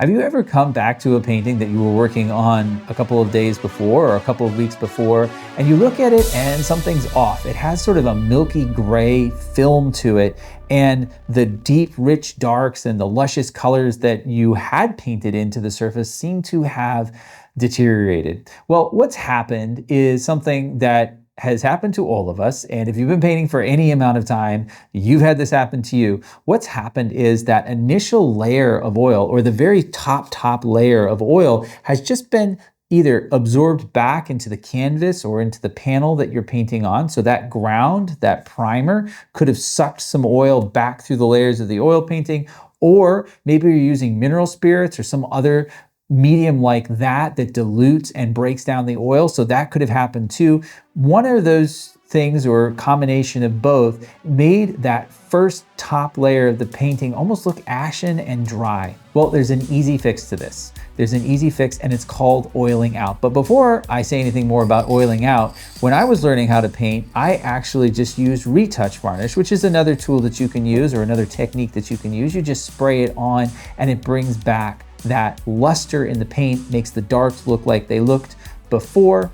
Have you ever come back to a painting that you were working on a couple of days before or a couple of weeks before, and you look at it and something's off? It has sort of a milky gray film to it, and the deep, rich darks and the luscious colors that you had painted into the surface seem to have deteriorated. Well, what's happened is something that has happened to all of us. And if you've been painting for any amount of time, you've had this happen to you. What's happened is that initial layer of oil, or the very top layer of oil, has just been either absorbed back into the canvas or into the panel that you're painting on. So that ground, that primer, could have sucked some oil back through the layers of the oil painting, or maybe you're using mineral spirits or some other medium like that dilutes and breaks down the oil. So that could have happened too. One of those things, or combination of both, made that first top layer of the painting almost look ashen and dry. Well, there's an easy fix to this. There's an easy fix, and it's called oiling out. But before I say anything more about oiling out, when I was learning how to paint, I actually just used retouch varnish, which is another tool that you can use, or another technique that you can use. You just spray it on and it brings back that luster in the paint, makes the darks look like they looked before.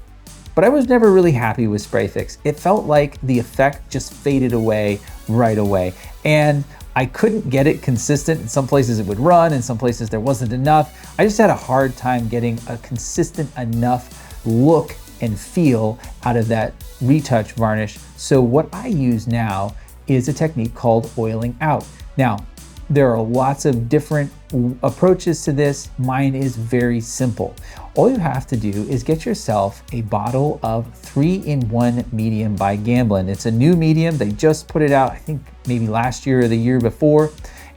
But I was never really happy with spray fix. It felt like the effect just faded away right away. And I couldn't get it consistent. In some places it would run, in some places there wasn't enough. I just had a hard time getting a consistent enough look and feel out of that retouch varnish. So what I use now is a technique called oiling out. Now, there are lots of different approaches to this. Mine is very simple. All you have to do is get yourself a bottle of 3-in-1 medium by Gamblin. It's a new medium. They just put it out, I think maybe last year or the year before.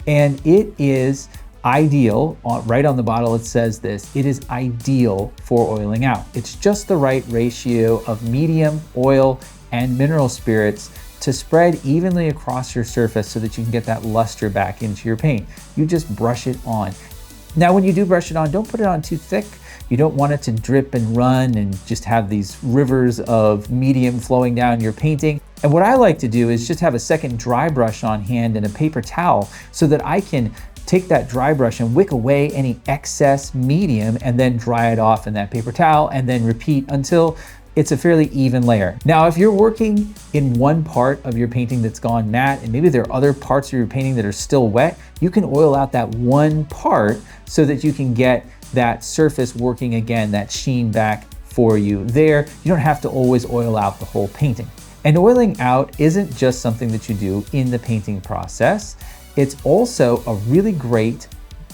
And it is ideal, right on the bottle it says this, it is ideal for oiling out. It's just the right ratio of medium, oil, and mineral spirits to spread evenly across your surface so that you can get that luster back into your paint. You just brush it on. Now, when you do brush it on, don't put it on too thick. You don't want it to drip and run and just have these rivers of medium flowing down your painting. And what I like to do is just have a second dry brush on hand and a paper towel so that I can take that dry brush and wick away any excess medium and then dry it off in that paper towel, and then repeat until it's a fairly even layer. Now, if you're working in one part of your painting that's gone matte, and maybe there are other parts of your painting that are still wet, you can oil out that one part so that you can get that surface working again, that sheen back for you there. You don't have to always oil out the whole painting. And oiling out isn't just something that you do in the painting process. It's also a really great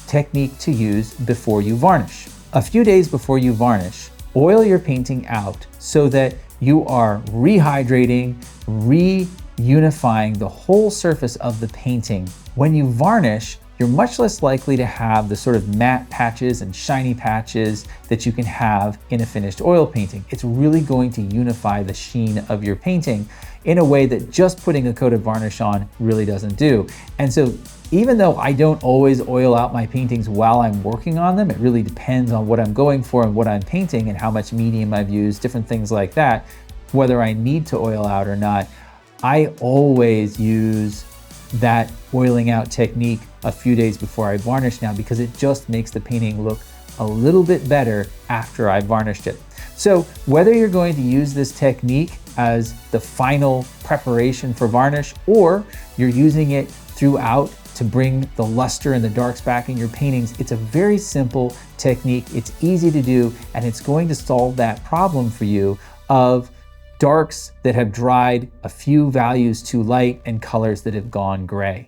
technique to use before you varnish. A few days before you varnish, oil your painting out so that you are rehydrating, reunifying the whole surface of the painting. When you varnish, you're much less likely to have the sort of matte patches and shiny patches that you can have in a finished oil painting. It's really going to unify the sheen of your painting in a way that just putting a coat of varnish on really doesn't do. And so even though I don't always oil out my paintings while I'm working on them, it really depends on what I'm going for and what I'm painting and how much medium I've used, different things like that, whether I need to oil out or not. I always use that oiling out technique a few days before I varnish now, because it just makes the painting look a little bit better after I varnished it. So whether you're going to use this technique as the final preparation for varnish, or you're using it throughout to bring the luster and the darks back in your paintings, it's a very simple technique. It's easy to do, and it's going to solve that problem for you of darks that have dried a few values too light and colors that have gone gray.